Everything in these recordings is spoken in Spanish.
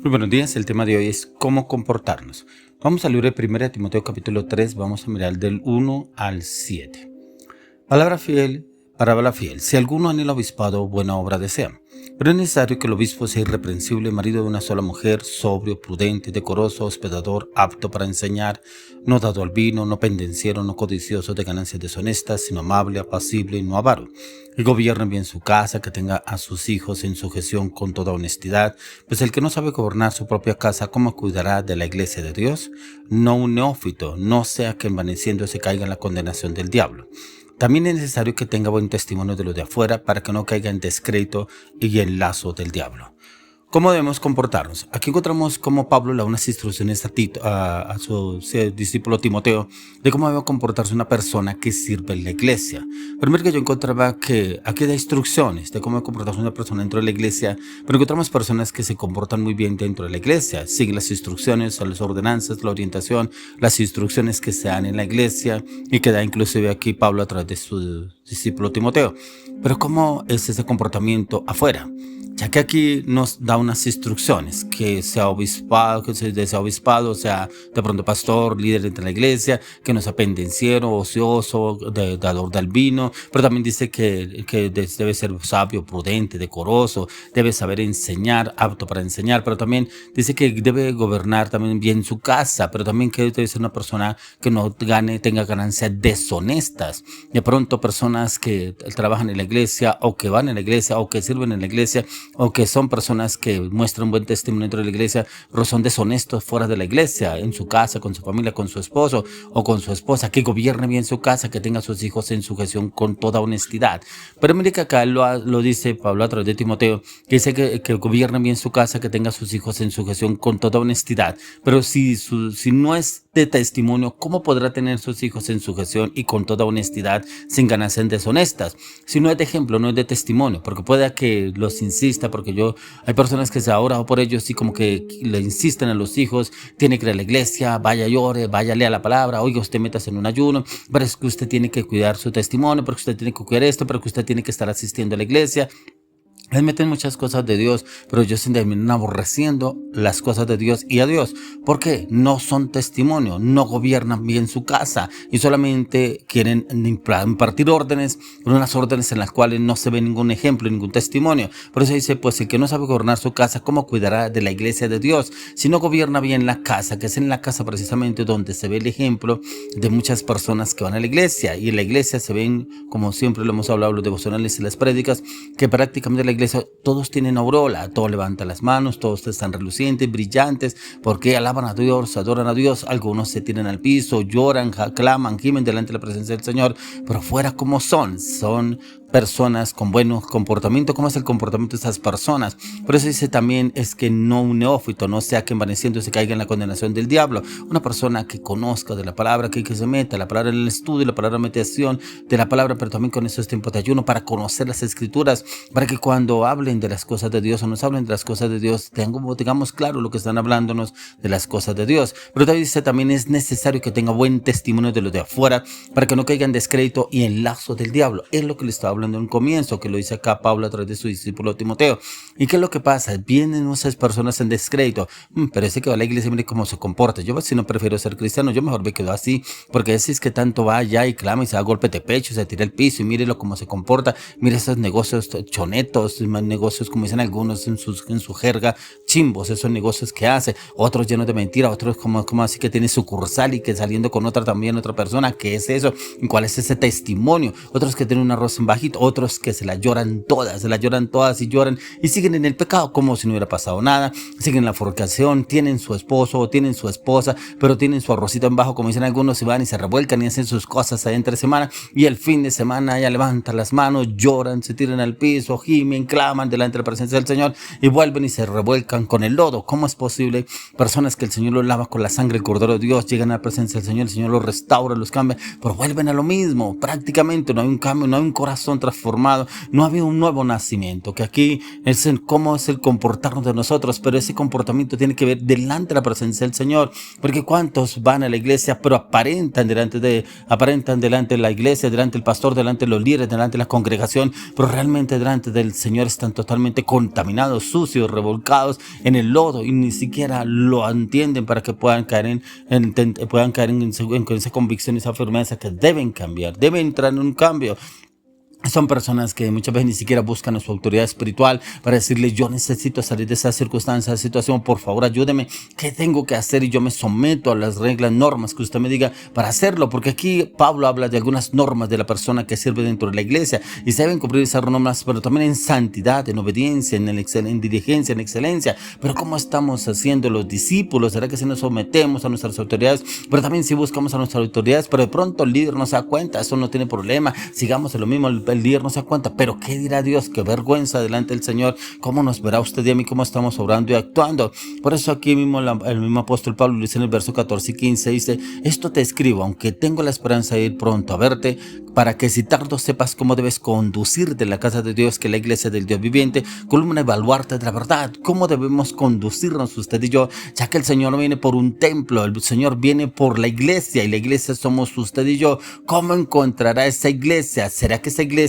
Muy buenos días, el tema de hoy es cómo comportarnos. Vamos al libro de 1 Timoteo capítulo 3, vamos a mirar del 1 al 7. Palabra fiel, parábola fiel. Si alguno anhela obispado, buena obra desea. Pero es necesario que el obispo sea irreprensible, marido de una sola mujer, sobrio, prudente, decoroso, hospedador, apto para enseñar, no dado al vino, no pendenciero, no codicioso de ganancias deshonestas, sino amable, apacible y no avaro. Que gobierne bien su casa, que tenga a sus hijos en sujeción con toda honestidad, pues el que no sabe gobernar su propia casa, ¿cómo cuidará de la iglesia de Dios? No un neófito, no sea que envaneciéndose caiga en la condenación del diablo. También es necesario que tenga buen testimonio de los de afuera para que no caiga en descrédito y en lazo del diablo. ¿Cómo debemos comportarnos? Aquí encontramos cómo Pablo le da unas instrucciones a su discípulo Timoteo de cómo debe comportarse una persona que sirve en la iglesia. Primero que yo encontraba que aquí da instrucciones de cómo comportarse una persona dentro de la iglesia, pero encontramos personas que se comportan muy bien dentro de la iglesia, siguen las instrucciones, las ordenanzas, la orientación, las instrucciones que se dan en la iglesia y que da inclusive aquí Pablo a través de su discípulo Timoteo. Pero ¿cómo es ese comportamiento afuera? Ya que aquí nos da unas instrucciones, que sea obispado, sea de pronto pastor, líder entre la iglesia, que no sea pendenciero, ocioso, dador del vino, pero también dice que debe ser sabio, prudente, decoroso, debe saber enseñar, apto para enseñar, pero también dice que debe gobernar también bien su casa, pero también que debe ser una persona que no tenga ganancias deshonestas. De pronto personas que trabajan en la iglesia o que van en la iglesia o que sirven en la iglesia o que son personas que muestran buen testimonio dentro de la iglesia, pero son deshonestos fuera de la iglesia, en su casa, con su familia, con su esposo o con su esposa, que gobierne bien su casa, que tenga a sus hijos en sujeción con toda honestidad. Pero mire que acá lo dice Pablo a través de Timoteo, que dice que gobierne bien su casa, que tenga a sus hijos en sujeción con toda honestidad. Pero si no es de testimonio, ¿cómo podrá tener sus hijos en sujeción y con toda honestidad sin ganancias deshonestas? Si no es de ejemplo, no es de testimonio, porque puede que los insista, porque hay personas que se ha orado por ellos y como que le insisten a los hijos, tiene que ir a la iglesia, vaya llore, vaya lea la palabra, oiga usted métase en un ayuno, pero es que usted tiene que cuidar su testimonio, porque usted tiene que cuidar esto, pero que usted tiene que estar asistiendo a la iglesia. Les meten muchas cosas de Dios, pero ellos se terminan aborreciendo las cosas de Dios y a Dios. ¿Por qué? No son testimonio, no gobiernan bien su casa y solamente quieren impartir órdenes, unas órdenes en las cuales no se ve ningún ejemplo, ningún testimonio. Por eso dice, pues el que no sabe gobernar su casa, ¿cómo cuidará de la iglesia de Dios? Si no gobierna bien la casa, que es en la casa precisamente donde se ve el ejemplo de muchas personas que van a la iglesia. Y en la iglesia se ven, como siempre lo hemos hablado, los devocionales y las prédicas, que prácticamente la iglesia todos tienen aureola, todos levantan las manos, todos están relucientes, brillantes, porque alaban a Dios, adoran a Dios. Algunos se tiran al piso, lloran, claman, gimen delante de la presencia del Señor, pero fuera como son personas con buenos comportamientos. ¿Cómo es el comportamiento de esas personas? Por eso dice también es que no un neófito, no sea que envaneciendo se caiga en la condenación del diablo. Una persona que conozca de la palabra, que se meta la palabra en el estudio, la palabra en meditación de la palabra, pero también con esos tiempos de ayuno para conocer las escrituras, para que cuando hablen de las cosas de Dios o nos hablen de las cosas de Dios, tengamos claro lo que están hablándonos de las cosas de Dios. Pero dice también es necesario que tenga buen testimonio de los de afuera para que no caiga en descrédito y en lazo del diablo. Es lo que le estaba hablando en un comienzo, que lo dice acá Pablo a través de su discípulo Timoteo. ¿Y qué es lo que pasa? Vienen esas personas en descrédito. Pero ese que va a la iglesia, mire cómo se comporta. Yo si no prefiero ser cristiano, yo mejor me quedo así, porque ese es que tanto va allá y clama y se da golpe de pecho, se tira el piso y mírelo cómo se comporta. Mire esos negocios chonetos, negocios como dicen algunos en su jerga, chimbos, esos negocios que hace. Otros llenos de mentira, otros como así que tiene sucursal y que saliendo con otra persona. ¿Qué es eso? ¿Cuál es ese testimonio? Otros que tienen un arroz en bajito, otros que se la lloran todas y lloran y siguen en el pecado como si no hubiera pasado nada, siguen en la fornicación, tienen su esposo o tienen su esposa, pero tienen su arrocito en bajo, como dicen algunos, se van y se revuelcan y hacen sus cosas ahí entre semana, y el fin de semana ya levantan las manos, lloran, se tiran al piso, gimen, claman delante de la presencia del Señor y vuelven y se revuelcan con el lodo. ¿Cómo es posible? Personas que el Señor los lava con la sangre del Cordero de Dios, llegan a la presencia del Señor, el Señor los restaura, los cambia, pero vuelven a lo mismo. Prácticamente no hay un cambio, no hay un corazón corazón transformado, no ha habido un nuevo nacimiento, que aquí es cómo es el comportarnos de nosotros, pero ese comportamiento tiene que ver delante de la presencia del Señor, porque cuántos van a la iglesia, pero aparentan delante de la iglesia, delante del pastor, delante de los líderes, delante de la congregación, pero realmente delante del Señor están totalmente contaminados, sucios, revolcados en el lodo y ni siquiera lo entienden para que puedan caer en esa convicción, esa firmeza que deben cambiar, deben entrar en un cambio. Son personas que muchas veces ni siquiera buscan a su autoridad espiritual para decirle: yo necesito salir de esa circunstancia, esa situación, por favor ayúdeme, ¿qué tengo que hacer? Y yo me someto a las reglas, normas que usted me diga para hacerlo, porque aquí Pablo habla de algunas normas de la persona que sirve dentro de la iglesia y se deben cumplir esas normas, pero también en santidad, en obediencia, en diligencia, en excelencia. Pero ¿cómo estamos haciendo los discípulos? ¿Será que si nos sometemos a nuestras autoridades, pero también si buscamos a nuestras autoridades, pero de pronto el líder no se da cuenta? Eso no tiene problema, sigamos en lo mismo, el líder no se da cuenta, pero ¿qué dirá Dios? Qué vergüenza delante del Señor. ¿Cómo nos verá usted y a mí? ¿Cómo estamos obrando y actuando? Por eso aquí mismo el mismo apóstol Pablo dice en el verso 14 y 15, dice: esto te escribo, aunque tengo la esperanza de ir pronto a verte, para que si tardo sepas cómo debes conducirte en la casa de Dios, que es la iglesia del Dios viviente, columna y baluarte de la verdad. ¿Cómo debemos conducirnos usted y yo? Ya que el Señor no viene por un templo, el Señor viene por la iglesia, y la iglesia somos usted y yo. ¿Cómo encontrará esa iglesia? ¿Será que esa iglesia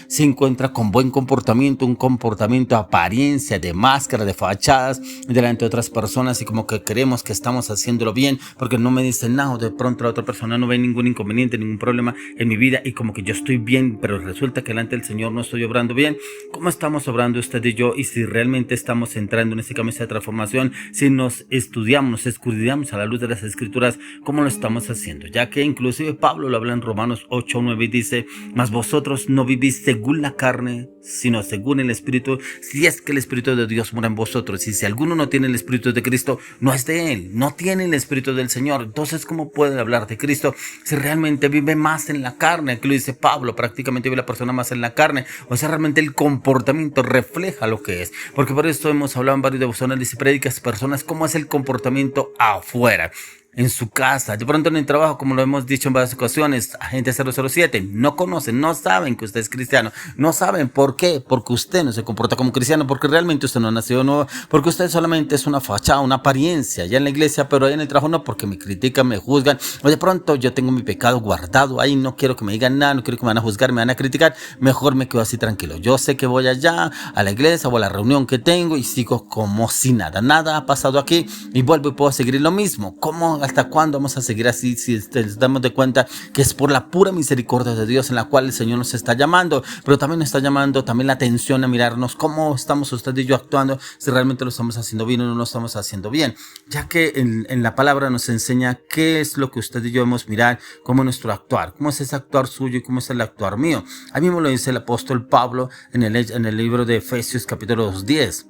se encuentra con buen comportamiento, un comportamiento de apariencia, de máscara, de fachadas delante de otras personas, y como que creemos que estamos haciéndolo bien porque no me dicen nada, o de pronto la otra persona no ve ningún inconveniente, ningún problema en mi vida, y como que yo estoy bien, pero resulta que delante del Señor no estoy obrando bien? ¿Cómo estamos obrando usted y yo? Y si realmente estamos entrando en ese camino de transformación, si nos estudiamos, nos escudriñamos a la luz de las Escrituras, ¿cómo lo estamos haciendo? Ya que inclusive Pablo lo habla en Romanos 8:9 y dice: mas vosotros no vivís según la carne, sino según el Espíritu, si es que el Espíritu de Dios mora en vosotros. Y si alguno no tiene el Espíritu de Cristo, no es de él, no tiene el Espíritu del Señor. Entonces, ¿cómo puede hablar de Cristo si realmente vive más en la carne? Aquí lo dice Pablo, prácticamente vive la persona más en la carne. O sea, realmente el comportamiento refleja lo que es. Porque por esto hemos hablado en varios devocionales y prédicas, personas, cómo es el comportamiento afuera, en su casa, de pronto en el trabajo, como lo hemos dicho en varias ocasiones. Agente 007, no conocen, no saben que usted es cristiano, no saben por qué, porque usted no se comporta como cristiano, porque realmente usted no ha nacido nuevo, porque usted solamente es una fachada, una apariencia ya en la iglesia, pero ahí en el trabajo no, porque me critican, me juzgan, o de pronto yo tengo mi pecado guardado ahí, no quiero que me digan nada, no quiero que me van a juzgar, me van a criticar, mejor me quedo así tranquilo. Yo sé que voy allá a la iglesia o a la reunión que tengo y sigo como si nada ha pasado aquí, y vuelvo y puedo seguir lo mismo. ¿Cómo? ¿Hasta cuándo vamos a seguir así si nos damos de cuenta que es por la pura misericordia de Dios en la cual el Señor nos está llamando? Pero también nos está llamando también la atención a mirarnos cómo estamos usted y yo actuando, si realmente lo estamos haciendo bien o no lo estamos haciendo bien, ya que en la palabra nos enseña qué es lo que usted y yo debemos mirar, cómo es nuestro actuar, cómo es ese actuar suyo y cómo es el actuar mío. Ahí mismo lo dice el apóstol Pablo en el libro de Efesios capítulo 2:10.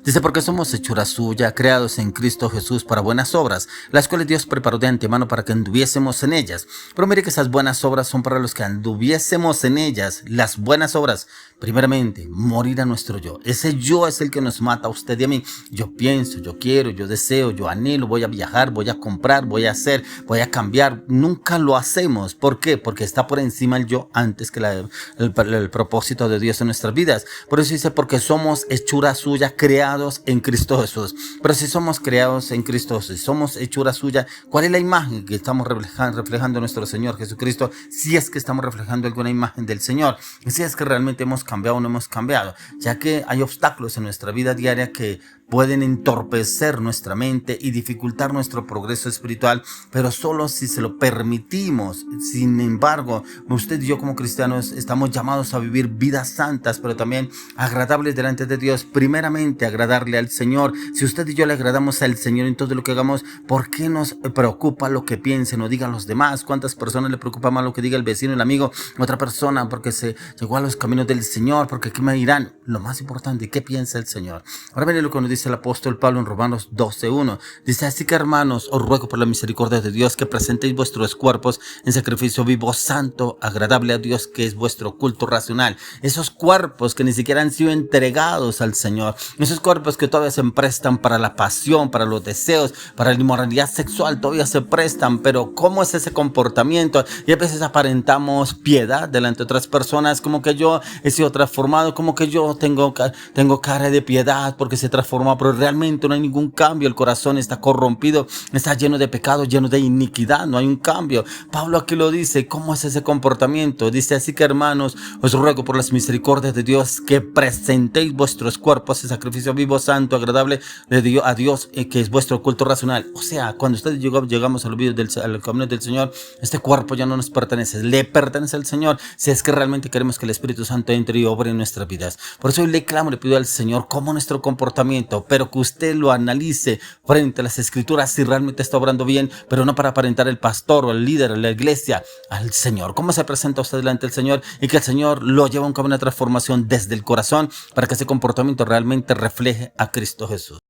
Dice: porque somos hechura suya, creados en Cristo Jesús para buenas obras, las cuales Dios preparó de antemano para que anduviésemos en ellas. Pero mire que esas buenas obras son para los que anduviésemos en ellas. Las buenas obras, primeramente, morir a nuestro yo. Ese yo es el que nos mata a usted y a mí. Yo pienso, yo quiero, yo deseo, yo anhelo, voy a viajar, voy a comprar, voy a hacer, voy a cambiar. Nunca lo hacemos. ¿Por qué? Porque está por encima el yo antes que el propósito de Dios en nuestras vidas. Por eso dice: porque somos hechura suya, creados en Cristo Jesús. Pero si somos creados en Cristo Jesús, somos hechura suya, ¿cuál es la imagen que estamos reflejando nuestro Señor Jesucristo? Si es que estamos reflejando alguna imagen del Señor, si es que realmente hemos cambiado o no hemos cambiado, ya que hay obstáculos en nuestra vida diaria que pueden entorpecer nuestra mente y dificultar nuestro progreso espiritual, pero solo si se lo permitimos. Sin embargo, usted y yo como cristianos estamos llamados a vivir vidas santas, pero también agradables delante de Dios. Primeramente, agradarle al Señor. Si usted y yo le agradamos al Señor en todo lo que hagamos, ¿por qué nos preocupa lo que piensen o digan los demás? ¿Cuántas personas le preocupa más lo que diga el vecino, el amigo, otra persona, porque se llegó a los caminos del Señor? Porque ¿qué me dirán? Lo más importante, ¿qué piensa el Señor? Ahora viene lo que nos dice el apóstol Pablo en Romanos 12:1. Dice, así que hermanos, os ruego por la misericordia de Dios que presentéis vuestros cuerpos en sacrificio vivo, santo, agradable a Dios, que es vuestro culto racional. Esos cuerpos que ni siquiera han sido entregados al Señor, esos cuerpos que todavía se prestan para la pasión, para los deseos, para la inmoralidad sexual, todavía se prestan, pero ¿cómo es ese comportamiento? Y a veces aparentamos piedad delante de otras personas, como que yo he sido transformado, como que yo tengo cara de piedad porque se transformó, pero realmente no hay ningún cambio. El corazón está corrompido, está lleno de pecado, lleno de iniquidad, no hay un cambio. Pablo aquí lo dice, ¿cómo es ese comportamiento? Dice, así que hermanos, os ruego por las misericordias de Dios que presentéis vuestros cuerpos en sacrificio vivo, santo, agradable a Dios, que es vuestro culto racional. O sea, cuando ustedes llegamos al camino del Señor, este cuerpo ya no nos pertenece, le pertenece al Señor, si es que realmente queremos que el Espíritu Santo entre y obre en nuestras vidas. Por eso hoy le clamo, le pido al Señor cómo nuestro comportamiento, pero que usted lo analice frente a las Escrituras si realmente está obrando bien, pero no para aparentar el pastor o el líder o la iglesia, al Señor. ¿Cómo se presenta usted delante del Señor? Y que el Señor lo lleve a un camino de transformación desde el corazón para que ese comportamiento realmente refleje a Cristo Jesús.